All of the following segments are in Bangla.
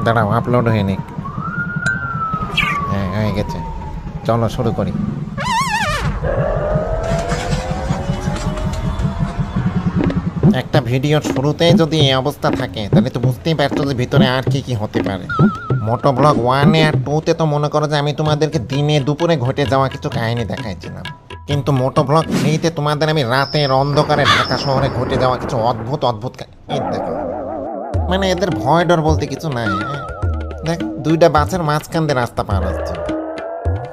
দাঁড়াও, আপলোড হয়ে নিক। হ্যাঁ, হয়ে গেছে, চলো শুরু করি। একটা ভিডিওর শুরুতেই যদি এই অবস্থা থাকে তাহলে তো বুঝতেই পারছো যে ভিতরে আর কি কি হতে পারে। মোটো ব্লগ 1 আর 2-তে তো মনে করো যে আমি তোমাদেরকে দিনে দুপুরে ঘটে যাওয়া কিছু কাহিনী দেখাইছিলাম, কিন্তু মোটো ব্লগ 3-তে তোমাদের আমি রাতের অন্ধকারে ঢাকা শহরে ঘটে যাওয়া কিছু অদ্ভুত অদ্ভুত এই দেখো, মানে এদের ভয় ডর বলতে কিছু নাই। হ্যাঁ দেখ, দুইটা বাসের মাঝখান দিয়ে রাস্তা পার হচ্ছে।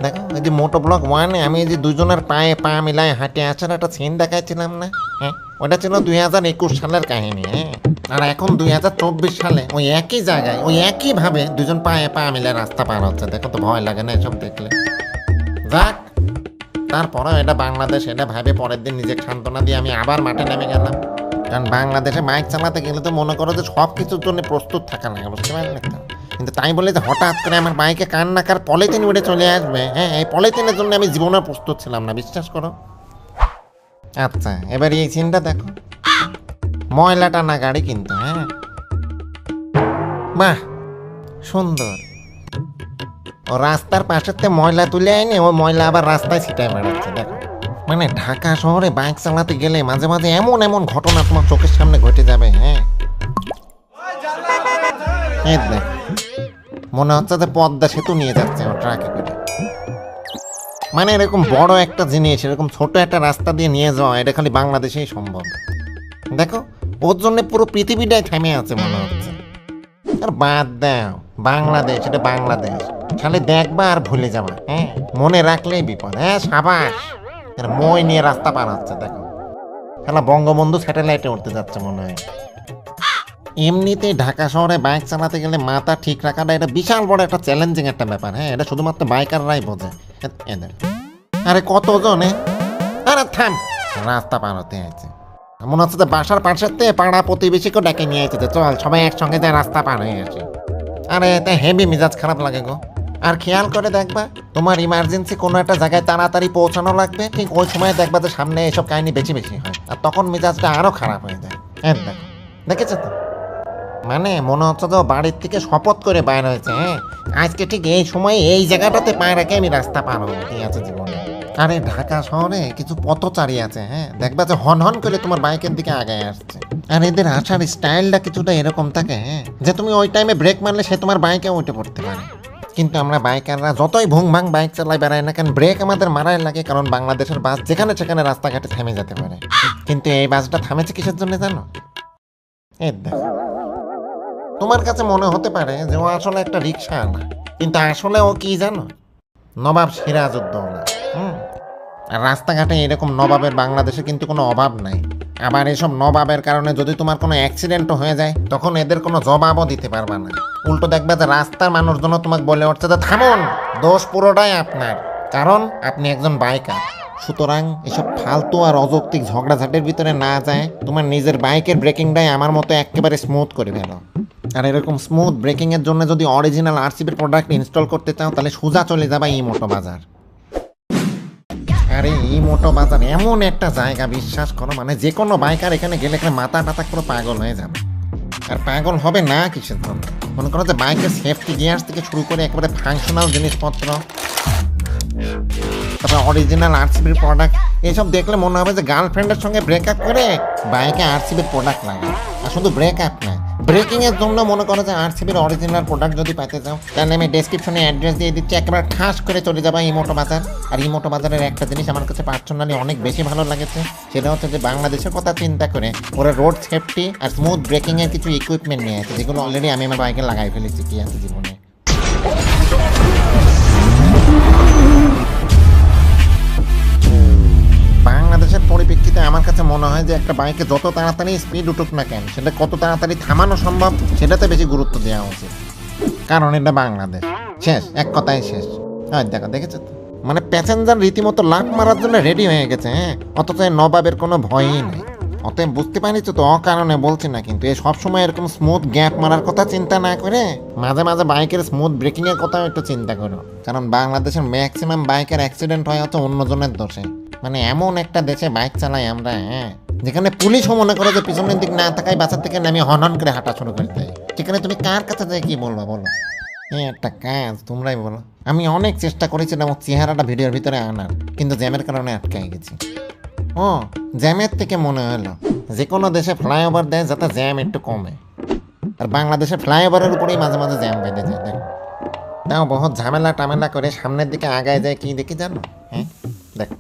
দেখো এই যে মোটো ব্লগ 1-এ আমি এই যে দুজনের পায়ে পা মিলায় হাঁটে আসার একটা সিন দেখাইছিলাম না, হ্যাঁ ওটা ছিল 2021 সালের কাহিনী। হ্যাঁ আর এখন 2024 সালে ওই একই জায়গায় ওই একই ভাবে দুজন পায়ে পা মিলে রাস্তা পার হচ্ছে। দেখো তো ভয় লাগে না এসব দেখলে? যাক, তারপরেও এটা বাংলাদেশ, এটা ভাবে পরের দিন নিজেকে সান্ত্বনা দিয়ে আমি আবার মাঠে নেমে গেলাম। কারণ বাংলাদেশে বাইক চালাতে গেলে তো মনে করো যে সব কিছুর জন্য প্রস্তুত থাকা লাগে, বুঝতে পারলে তো? কিন্তু তাই বলে যে হঠাৎ করে আমার বাইকে কান্নাকার পলিথিন উড়ে চলে আসবে, হ্যাঁ এই পলিথিনের জন্য আমি জীবনে প্রস্তুত ছিলাম না, বিশ্বাস করো। আচ্ছা এবার এই সিনটা দেখো, ময়লা টানা গাড়ি কিন্তু, হ্যাঁ বাহ সুন্দর। ও রাস্তার পাশেতে ময়লা তুলে আইনি ও ময়লা আবার রাস্তায় ছিটায় বেড়াচ্ছে। দেখো মানে ঢাকা শহরে বাইক চালাতে গেলে মাঝে মাঝে এমন এমন ঘটনা তোমার চোখের সামনে ঘটে যাবে। হ্যাঁ এই দেখ, মনে হচ্ছে যে পদ্মা সেতু নিয়ে যাচ্ছে ও ট্রাকে করে। মানে এরকম বড় একটা জিনিস এরকম ছোট একটা রাস্তা দিয়ে নিয়ে যাওয়া এটা খালি বাংলাদেশেই সম্ভব। দেখো ওর জন্য পুরো পৃথিবীটাই থেমে আছে মনে হচ্ছে। আর বাদ দাও, বাংলাদেশ এটা বাংলাদেশ, খালি দেখবা আর ভুলে যাবা। হ্যাঁ মনে রাখলেই বিপদ। হ্যাঁ সাবাস, মই নিয়ে রাস্তা পার হচ্ছে। দেখো খেলা বঙ্গবন্ধু স্যাটেলাইটে উঠতে যাচ্ছে মনে হয়। এমনিতেই ঢাকা শহরে বাইক চালাতে গেলে মাথা ঠিক রাখাটা এটা বিশাল বড় একটা চ্যালেঞ্জিং একটা ব্যাপার। হ্যাঁ এটা শুধুমাত্র বাইকাররাই বোঝে। এদের আরে কতজনে, আরে থাম, রাস্তা পার হতে আছে মনে হচ্ছে যে বাসার পাশেতে পাড়া প্রতিবেশীকে ডেকে নিয়ে এসেছে, চল সবাই একসঙ্গে যায় রাস্তা পার হয়ে আসে। আরে এতে হেভি মেজাজ খারাপ লাগে গো। আর খেয়াল করে দেখবা তোমার ইমার্জেন্সি কোনো একটা জায়গায় তাড়াতাড়ি পৌঁছানো লাগবে, ঠিক ওই সময় দেখবা যে সামনে এসব কাহিনী বেশি বেশি হয়, আর তখন মেজাজটা আরো খারাপ হয়ে যায়। হ্যাঁ দেখো, দেখেছো তো, মানে মনে হচ্ছে তো বাড়ির থেকে শপথ করে বাইর হয়েছে। হ্যাঁ আজকে ঠিক এই সময় এই জায়গাটাতে পায়ে রেখে আমি রাস্তা পার হবো, ঠিক আছে জীবনে। আরে ঢাকা শহরে কিছু পথচারী আছে, হ্যাঁ দেখবা যে হন হন করে তোমার বাইকের দিকে আগায় আসছে। আর এদের আসার স্টাইলটা কিছুটা এরকম থাকে, হ্যাঁ যে তুমি ওই টাইমে ব্রেক মারলে সে তোমার বাইকে উঠে পড়তে পারে। কিন্তু আমরা বাইকাররা যতই ভুং ভাং বাইক চালাই বেড়াই না কেন, ব্রেক আমাদের মারাই লাগে, কারণ বাংলাদেশের বাস যেখানে সেখানে রাস্তাঘাটে থেমে যেতে পারে। কিন্তু এই বাসটা থামেছে কিসের জন্য জানো? এই দেখো, তোমার কাছে মনে হতে পারে যে ও আসলে একটা রিক্সা আনা, কিন্তু আসলে ও কি জানো? নবাব সিরাজউদ্দৌলা। আর রাস্তাঘাটে এরকম নবাবের বাংলাদেশে কিন্তু কোনো অভাব নাই। আবার এসব নবাবের কারণে যদি তোমার কোনো অ্যাক্সিডেন্টও হয়ে যায় তখন এদের কোনো জবাবও দিতে পারবা না। উল্টো দেখবে যে রাস্তার মানুষজন তোমাকে বলে উঠছে যে থামুন, দোষ পুরোটাই আপনার, কারণ আপনি একজন বাইকার। সুতরাং এসব ফালতু আর অযৌক্তিক ঝগড়াঝাটির ভিতরে না যায় তোমার নিজের বাইকের ব্রেকিংটাই আমার মতো একেবারে স্মুথ করে ফেলো। আর এরকম স্মুথ ব্রেকিংয়ের জন্য যদি অরিজিনাল আরসিবির প্রোডাক্ট ইনস্টল করতে চাও তাহলে সোজা চলে যাবা ইমোটো বাজার। আরে ইমোটো বাজার এমন একটা জায়গা, বিশ্বাস করো, মানে যে কোনো বাইকার এখানে গেলে এখানে মাথা টাথা পুরো পাগল হয়ে যাবে। আর পাগল হবে না কিসের জন্য? মনে করো যে বাইকের সেফটি গিয়ার্স থেকে শুরু করে একেবারে ফাংশনাল জিনিসপত্র, তারপর অরিজিনাল আরসিবির প্রোডাক্ট, এইসব দেখলে মনে হবে যে গার্লফ্রেন্ডের সঙ্গে ব্রেকআপ করে বাইকে আরসিবির প্রোডাক্ট লাগে। আর শুধু ব্রেকআপ না, ব্রেকিংয়ের জন্য মনে করো যে আরসিবির অরিজিনাল প্রোডাক্ট যদি পেতে চাও তাহলে আমি ডেসক্রিপশনে অ্যাড্রেস দিয়ে দিচ্ছি, একেবারে ঠাস করে চলে যাবা ইমোটো বাজার। আর ইমোটো বাজারের একটা জিনিস আমার কাছে পার্সোনালি অনেক বেশি ভালো লাগেছে, সেটা হচ্ছে যে বাংলাদেশের কথা চিন্তা করে ওরা রোড সেফটি আর স্মুথ ব্রেকিংয়ের কিছু ইকুইপমেন্ট নিয়ে আছে, যেগুলো অলরেডি আমি আমার বাইকে লাগাই ফেলেছি, কি আছে জীবনে। বাংলাদেশের পরিপ্রেক্ষিতে আমার কাছে মনে হয় যে একটা বাইকে যত তাড়াতাড়ি স্পিড উঠুক না কেন, সেটা কত তাড়াতাড়ি থামানো সম্ভব সেটাতে বেশি গুরুত্ব দেওয়া উচিত, কারণ এটা বাংলাদেশ। শেষ, এক কথায় শেষ। হ্যাঁ দেখো, দেখেছো তো, মানে প্যাসেঞ্জার রীতিমতো লাফ মারার জন্য রেডি হয়ে গেছে। হ্যাঁ অথচ নবাবের কোনো ভয়ই নেই। অতএব বুঝতে পারিস তো, অকারণে বলছি না, কিন্তু এই সবসময় এরকম স্মুথ গ্যাপ মারার কথা চিন্তা না করে মাঝে মাঝে বাইকের স্মুথ ব্রেকিংয়ের কথাও একটু চিন্তা করো, কারণ বাংলাদেশের ম্যাক্সিমাম বাইকের অ্যাক্সিডেন্ট হয় হচ্ছে অন্যজনের দোষে। মানে এমন একটা দেশে বাইক চালাই আমরা, হ্যাঁ যেখানে পুলিশও মনে করে যে পিছনের দিক না থাকায় বাসার থেকে নামিয়ে হন হন করে হাঁটা শুরু করে দেয়, সেখানে তুমি কার কাছে যাই কি বলবো বলো? একটা কাজ তোমরাই বলো। আমি অনেক চেষ্টা করেছিলাম ওর চেহারাটা ভিডিওর ভিতরে আনার, কিন্তু জ্যামের কারণে আটকাই গেছি। ও জ্যামের থেকে মনে হলো যে কোনো দেশে ফ্লাইওভার দেয় যাতে জ্যাম একটু কমে, আর বাংলাদেশে ফ্লাইওভারের উপরেই মাঝে মাঝে জ্যাম বেঁধে যায়। দেখো তাও বহুত ঝামেলা টামেলা করে সামনের দিকে আগায় যায়, কি দেখি জানো? হ্যাঁ দেখো,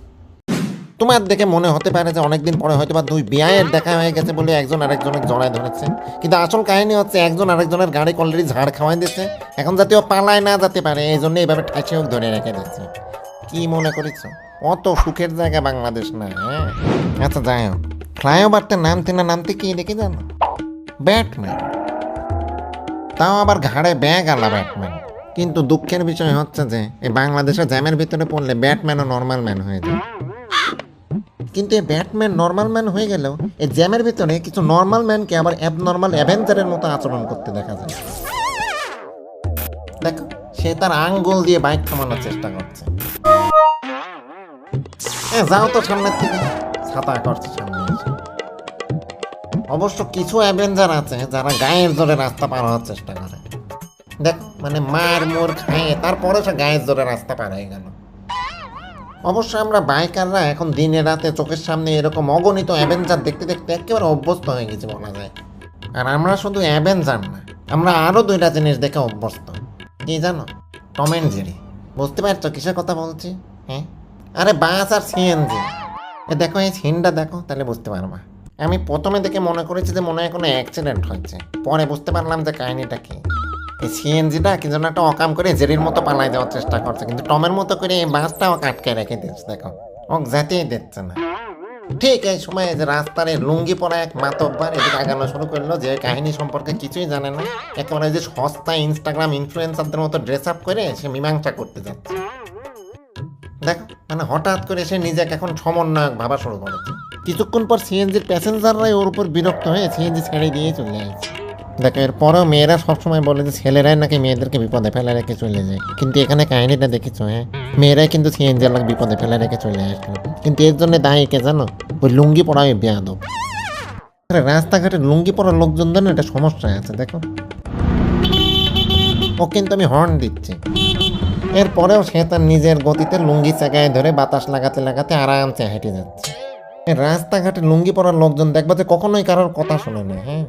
তোমার দেখে মনে হতে পারে যে অনেকদিন পরে হয়তো বা দুই বিয়ের দেখা হয়ে গেছে বলে একজন আরেকজনের জড়ায় ধরেছে, কিন্তু আসল কাহিনী হচ্ছে একজন আরেকজনের গাড়ি অলরেডি ঝাড় খাওয়াই দিচ্ছে, এখন যাতে ও পালায় না যেতে পারে এই জন্য এইভাবে ঠাইছে হোক ধরে রেখে দিচ্ছে। কি মনে করেছ অত সুখের জায়গা বাংলাদেশ না? হ্যাঁ আচ্ছা যাই হোক, ফ্লাইওভারতে নামতে না নামতে কি দেখি জানো? ব্যাটম্যান, তাও আবার ঘাড়ে ব্যাগ আলা ব্যাটম্যান। কিন্তু দুঃখের বিষয় হচ্ছে যে এই বাংলাদেশে জ্যামের ভিতরে পড়লে ব্যাটম্যানও নর্মাল ম্যান হয়ে যায়। কিন্তু এই ব্যাটম্যান নর্মাল ম্যান হয়ে গেলেও এই জ্যামের ভিতরে কিছু নর্মাল ম্যানকে আবার অ্যাবনর্মাল অ্যাভেঞ্জারের মতো আচরণ করতে দেখা যায়। দেখো সে তার আঙ্গুল দিয়ে বাইক থামানোর চেষ্টা করছে। যাও তো সামনের থেকে, ছাতা করছে সামনে এসে। অবশ্য কিছু অ্যাভেঞ্জার আছে যারা গায়ের জোরে রাস্তা পার হওয়ার চেষ্টা করে। দেখো মানে মার মোর খাইয়ে তারপরে সে গায়ের জোরে রাস্তা পার হয়ে গেল। অবশ্য আমরা বাইকাররা এখন দিনে রাতে চোখের সামনে এরকম অগণিত অ্যাভেঞ্জার দেখতে দেখতে একেবারে অভ্যস্ত হয়ে গেছি বলা যায়। আর আমরা শুধু অ্যাভেঞ্জার না, আমরা আরও দুইটা জিনিস দেখে অভ্যস্ত। কি জানো? Tom and Jerry. বুঝতে পারছো কিসের কথা বলছি? হ্যাঁ আরে বাস আর সিএনজি। দেখো এই সিনটা দেখো তাহলে বুঝতে পারবা। আমি প্রথমে দেখে মনে করেছি যে মনে হয় কোনো অ্যাক্সিডেন্ট হয়েছে, পরে বুঝতে পারলাম যে কাহিনীটা কি। এই সিএনজিটা কি যেন একটা অকাম করে জেরির মতো পালাই যাওয়ার চেষ্টা করছে, কিন্তু টমের মতো করে এই বাসটা ওকে আটকে রেখে দিচ্ছে। দেখো ও যেতেই দিচ্ছে না। ঠিক এই সময় যে রাস্তার এই লুঙ্গি পরা এক মাতব্বার এদিকে আগানো শুরু করলো, যে কাহিনী সম্পর্কে কিছুই জানে না, একেবারে যে সস্তা ইনস্টাগ্রাম ইনফ্লুয়েন্সারদের মতো ড্রেস আপ করে সে মীমাংসা করতে যাচ্ছে। দেখো মানে হঠাৎ করে সে নিজেকে এখন সমন্বয়ক ভাবা শুরু করেছে। কিছুক্ষণ পর সিএনজির প্যাসেঞ্জাররাই ওর উপর বিরক্ত হয়ে সিএনজি ছেড়ে দিয়ে চলে আসছে। দেখো এরপরেও মেয়েরা সবসময় বলে যে ছেলেরাই নাকি মেয়েদেরকে বিপদে ফেলে রেখে চলে যায়, কিন্তু এখানে কাহিনীটা দেখেছো? হ্যাঁ মেয়েরাই কিন্তু সিএনজি আলাদা বিপদে ফেলে রেখে চলে আসলো, কিন্তু এর জন্য দায়ী কে জানো? ওই লুঙ্গি পরা ওই বেয়াদব। রাস্তাঘাটে লুঙ্গি পরা লোকজনদের না একটা সমস্যা আছে। দেখো ও কিন্তু আমি হর্ন দিচ্ছি, এরপরেও সে তার নিজের গতিতে লুঙ্গি চাকায় ধরে বাতাস লাগাতে লাগাতে আরামসে হেঁটে যাচ্ছে। রাস্তাঘাটে লুঙ্গি পরার লোকজন দেখবা যে কখনোই কারোর কথা শোনে না। হ্যাঁ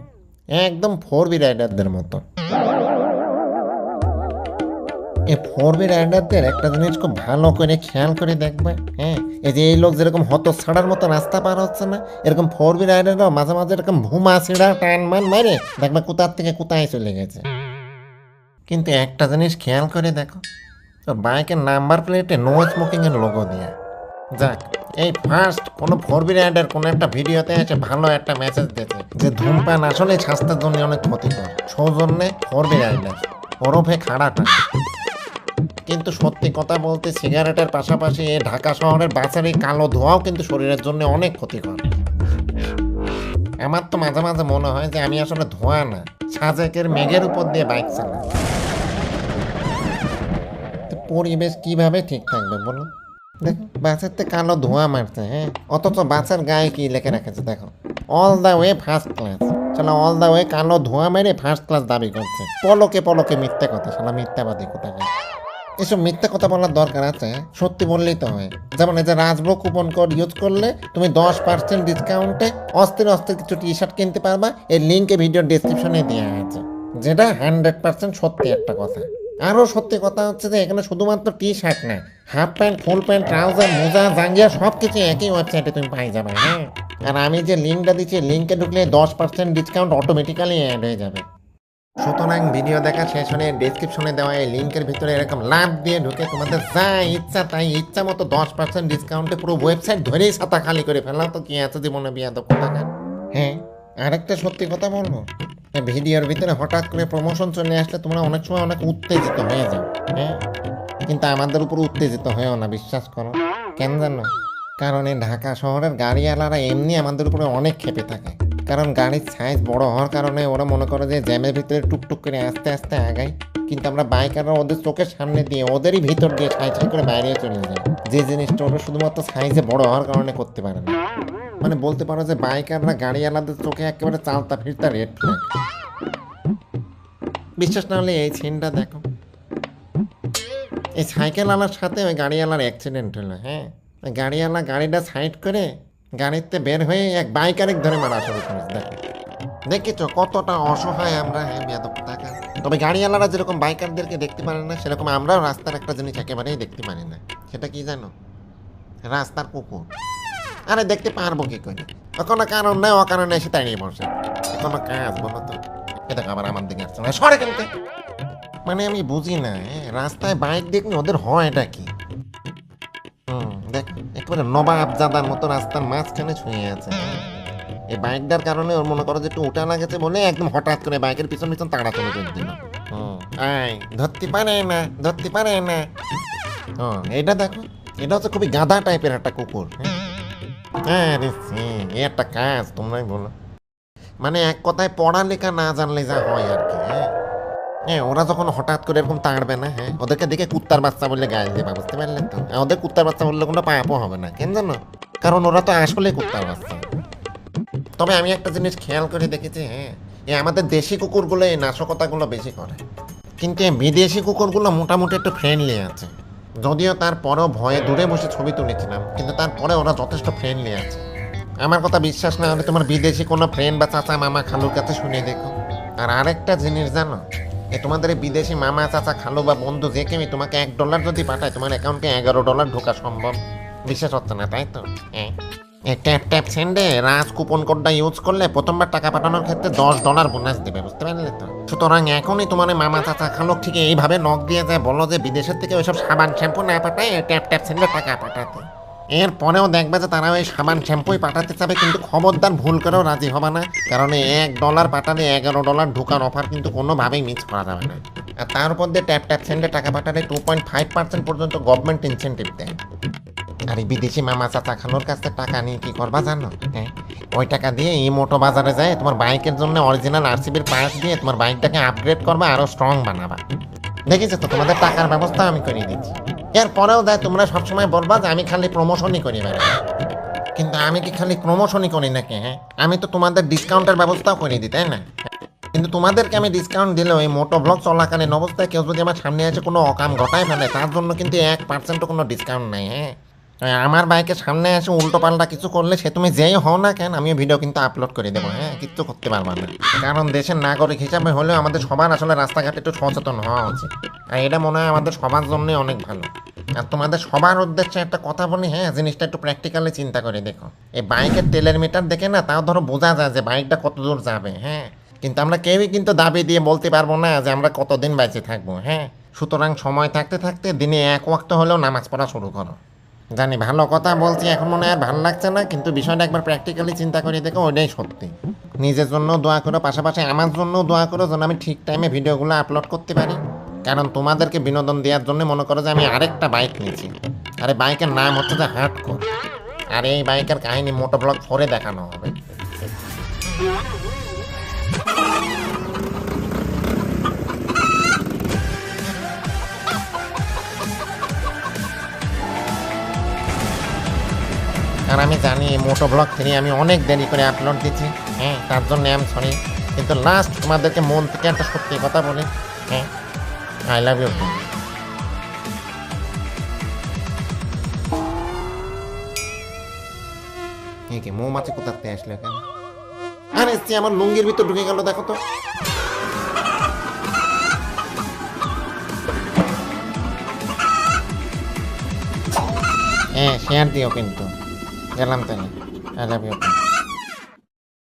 একদম 4B রাইডারদের মতো। এই 4B রাইডারদের একটা জিনিস খুব ভালো করে খেয়াল করে দেখবে। হ্যাঁ এই যে এই লোক যেরকম হতছাড়ার মতো রাস্তা পার হচ্ছে না, এরকম 4B রাইডাররাও মাঝে মাঝে এরকম ভুমা ছিঁড়া টান মান মারে দেখবে কোথার থেকে কোথায় চলে গেছে। কিন্তু একটা জিনিস খেয়াল করে দেখো, তোর বাইকের নাম্বার প্লেটে নো স্মোকিং এর লোগো দেয়া। যাক এই ফার্স্ট কোনো 4B রাইডার কোনো একটা ভিডিওতে এসে ভালো একটা মেসেজ দিয়েছে যে ধূমপান আসলে স্বাস্থ্যের জন্য অনেক ক্ষতিকর, সৌজন্যে 4B রাইডার ওরফে খাড়াটা। কিন্তু সত্যি কথা বলতে সিগারেটের পাশাপাশি এই ঢাকা শহরের বাসের এই কালো ধোঁয়াও কিন্তু শরীরের জন্য অনেক ক্ষতিকর। আমার তো মাঝে মাঝে মনে হয় যে আমি আসলে ধোঁয়া না, সাজেকের মেঘের উপর দিয়ে বাইক চালাই। পরিবেশ কিভাবে ঠিক থাকবে বলো? দেখো বাসের থেকে কালো ধোঁয়া মারছে, হ্যাঁ অথচ বাসের গায়ে কি লিখে রেখেছে দেখো, all the way first class. চলো অল দ্য ওয়ে কালো ধোঁয়া মেরে ফার্স্ট ক্লাস দাবি করছে। পলকে পলকে মিথ্যে কথা, শালা মিথ্যাবাদী কোথাকার। এসব মিথ্যে কথা বলার দরকার আছে? সত্যি বললেই তো হয়। যেমন এই যে রাজভোগ কুপন কোড ইউজ করলে তুমি 10% ডিসকাউন্টে অস্থির অস্থির কিছু টি শার্ট কিনতে পারবা, এর লিঙ্কে ভিডিও ডেসক্রিপশনে দেওয়া আছে, যেটা 100% সত্যি একটা কথা। আরও সত্যি কথা হচ্ছে যে এখানে শুধুমাত্র টি শার্ট না, half pant, full pant, trouser, মোজা, জাঙ্গিয়া সব কিছু একই ওয়েবসাইটে তুমি পাই যাবে। হ্যাঁ আর আমি যে লিঙ্কটা দিচ্ছি লিঙ্কে ঢুকলে 10% ডিসকাউন্ট অটোমেটিক্যালি অ্যাড হয়ে যাবে। সুতরাং ভিডিও দেখা শেষ হলে ডেসক্রিপশনে দেওয়া এই লিঙ্কের ভিতরে এরকম লাভ দিয়ে ঢুকে তোমাদের যা ইচ্ছা তাই ইচ্ছা মতো 10% ডিসকাউন্টে পুরো ওয়েবসাইট ধরেই ছাতা খালি করে ফেলা, তো কি আছে জীবনে বিয়াদব কোথাকার। হ্যাঁ আরেকটা সত্যি কথা বলবো, এই ভিডিওর ভিতরে হঠাৎ করে প্রমোশন চলে আসলে তোমরা অনেক সময় অনেক উত্তেজিত হয়ে যাও। হ্যাঁ কিন্তু আমাদের উপর উত্তেজিত হয়েও না, বিশ্বাস করো। কেন জানো? কারণ এই ঢাকা শহরের গাড়িওয়ালারা এমনি আমাদের উপরে অনেক ক্ষেপে থাকে। কারণ গাড়ির সাইজ বড় হওয়ার কারণে ওরা মনে করে যে জ্যামের ভিতরে টুকটুক করে আস্তে আস্তে আগায়, কিন্তু আমরা বাইকাররা ওদের চোখের সামনে দিয়ে ওদেরই ভিতর দিয়ে ছাই ছাই করে বাইরে চলে যাই, যে জিনিসটা ওরা শুধুমাত্র সাইজে বড় হওয়ার কারণে করতে পারে না। মানে বলতে পারো যে বাইকাররা গাড়িওয়ালাদের চোখে একেবারে চালতা ফিরতা রেড ফ্ল্যাগ। বিশ্বাস না হলে এই সিনটা দেখো, এই সাইকেলওয়ালার সাথে ওই গাড়িওয়ালার অ্যাক্সিডেন্ট হলো। হ্যাঁ, ওই গাড়িওয়ালা গাড়িটা সাইড করে গাড়িতে বের হয়ে এক বাইকারেক ধরে মারা শুরু করেছে। দেখো, দেখেছো কতটা অসহায় আমরা। হ্যাঁ বেয়াদব টাকা। তবে গাড়িওয়ালারা যেরকম বাইকারদেরকে দেখতে পারে না, সেরকম আমরাও রাস্তার একটা জিনিস একেবারেই দেখতে পারি না। সেটা কি জানো? রাস্তার কুকুর। আরে দেখতে পারবো কি করে? কোনো কারণ নেই, অকারণে এসে দাঁড়িয়ে বসে। কোনো কাজ বলো তো? এটা আবার আমার দিকে আসছে না, সরে কেনতে? মানে আমি বুঝি না, রাস্তায় বাইক দেখলে ওদের হয় এটা কি? দেখ, একেবারে নবাবজাদার মতো রাস্তার মাঝখানে ছুঁয়ে আছে। এই বাইকটার কারণে ওর মনে করো যে একটু উঠা লাগেছে বলে একদম হঠাৎ করে বাইকের পিছন পিছন তাড়া চলে করে দিল। আয় ধরতে পারে না, ধরতে পারে না। এটা দেখো, এটা হচ্ছে খুবই গাধা টাইপের একটা কুকুর। হ্যাঁ রে, একটা কাজ তোমরাই বলো। মানে এক কথায় পড়ালেখা না জানলে যা হয় আর কি। হ্যাঁ, ওরা যখন হঠাৎ করে এরকম তাড়বে না, হ্যাঁ, ওদেরকে দেখে কুত্তার বাচ্চা বললে গায়ে দেবা, বুঝতে পারলেন তো? ওদের কুত্তার বাচ্চা বললে কোনো পাপও হবে না, কেন জানো? কারণ ওরা তো আসলে কুত্তার বাচ্চা। তবে আমি একটা জিনিস খেয়াল করে দেখেছি, হ্যাঁ, এই আমাদের দেশি কুকুরগুলো এই নাশকতাগুলো বেশি করে, কিন্তু এই বিদেশি কুকুরগুলো মোটামুটি একটু ফ্রেন্ডলি আছে। যদিও তারপরেও ভয়ে দূরে বসে ছবি তুলেছিলাম, কিন্তু তারপরে ওরা যথেষ্ট ফ্রেন্ডলি আছে। আমার কথা বিশ্বাস না হলে তোমার বিদেশি কোনো ফ্রেন্ড বা চাচা মামা খালুর কাছে শুনে দেখো। আর আরেকটা জিনিস জানো, তোমাদের এই বিদেশি মামা চাচা খালু বা বন্ধু যে কেউ তোমাকে $1 যদি পাঠায়, তোমার অ্যাকাউন্টে $11 ঢোকা সম্ভব। বিশ্বাস হচ্ছে না তাই তো? ট্যাপ ট্যাপ সেন্ডে রাজ কুপন কোডটা ইউজ করলে প্রথমবার টাকা পাঠানোর ক্ষেত্রে $10 বোনাস দেবে, বুঝতে পারলে তো? সুতরাং এখনই তোমার মামা চাচা খালুক ঠিক এইভাবে নক দিয়ে যায়, বলো যে বিদেশের থেকে ওইসব সাবান শ্যাম্পু না পাঠায় ট্যাপ ট্যাপ সেন্ডে টাকা পাঠাতে। এরপরেও দেখবে যে তারা ওই সাবান শ্যাম্পুই পাঠাতে চাবে, কিন্তু খবরদার ভুল করেও রাজি হবে না, কারণ $1 পাঠালে $11 ঢোকার অফার কিন্তু কোনোভাবেই মিস করা যাবে না। আর তার উপর দিয়ে ট্যাপ ট্যাপ সেন্ডে টাকা পাঠালে 2.5% পর্যন্ত গভর্নমেন্ট ইনসেন্টিভ দেয়। আর এই বিদেশি মামা চাচা খালুর কাছে টাকা নিয়ে কি করবা জানো? হ্যাঁ, ওই টাকা দিয়ে এই মোটো বাজারে যায় তোমার বাইকের জন্য অরিজিনাল আরসিবির পার্টস দিয়ে তোমার বাইকটাকে আপগ্রেড করবা, আরো স্ট্রং বানাবা। দেখেছো তো, তোমাদের টাকার ব্যবস্থা আমি করে দিচ্ছি। এরপরেও দেয় তোমরা সবসময় বলবা যে আমি খালি প্রমোশনই করি বেড়াই, কিন্তু আমি কি খালি প্রমোশনই করি নাকি? হ্যাঁ, আমি তো তোমাদের ডিসকাউন্টের ব্যবস্থাও করে দিই, তাই না? কিন্তু তোমাদেরকে আমি ডিসকাউন্ট দিলেও এই মোটো ব্লগ চলাকালীন অবস্থায় কেউ যদি আমার সামনে এসে কোনো অকাম ঘটায় ফেলে, তার জন্য কিন্তু 1% কোনো ডিসকাউন্ট নাই। হ্যাঁ, আমার বাইকের সামনে এসে উল্টো পাল্টা কিছু করলে সে তুমি যেই হও না কেন, আমি ভিডিও কিন্তু আপলোড করে দেবো। হ্যাঁ, কিচ্ছু করতে পারবা না, কারণ দেশের নাগরিক হিসাবে হলেও আমাদের সবার আসলে রাস্তাঘাটে একটু সচেতন হওয়া উচিত। আর এটা মনে হয় আমাদের সবার জন্যই অনেক ভালো। আর তোমাদের সবার উদ্দেশ্যে একটা কথা বলি, হ্যাঁ, জিনিসটা একটু প্র্যাকটিক্যালি চিন্তা করে দেখো। এই বাইকের তেলের মিটার দেখে না তাও ধরো বোঝা যায় যে বাইকটা কত দূর যাবে। হ্যাঁ, কিন্তু আমরা কেউই কিন্তু দাবি দিয়ে বলতে পারবো না যে আমরা কতদিন বেঁচে থাকবো। হ্যাঁ, সুতরাং সময় থাকতে থাকতে দিনে এক ওয়াক্ত হলেও নামাজ পড়া শুরু করো। জানি ভালো কথা বলছি, এখন মনে হয় আর ভালো লাগছে না, কিন্তু বিষয়টা একবার প্র্যাকটিক্যালি চিন্তা করে দেখো, ওইটাই সত্যি। নিজের জন্য দোয়া করো, পাশাপাশি আমার জন্য দোয়া করো যেন আমি ঠিক টাইমে ভিডিওগুলো আপলোড করতে পারি। কারণ তোমাদেরকে বিনোদন দেওয়ার জন্য মনে করো যে আমি আরেকটা বাইক নিয়েছি। আর এই বাইকের নাম হচ্ছে যে হার্ডকোর। আর এই বাইকের কাহিনী মোটো ব্লগ 4-এ দেখানো হবে। আর আমি জানি মোটো ব্লগ 3 আমি অনেক দেরি করে আপলোড দিচ্ছি। হ্যাঁ, তার জন্য আমি সরি, কিন্তু লাস্ট তোমাদেরকে মন থেকে একটা সত্যি কথা বলি। হ্যাঁ, আই লাভ ইউ। কি মৌমাছি কোথাতে আসলে কেন? আরে সে আমার লুঙ্গির ভিতর ঢুকে গেল, দেখো তো। হ্যাঁ, শেয়ার দিও কিন্তু। গেলাম তাহলে। I love you.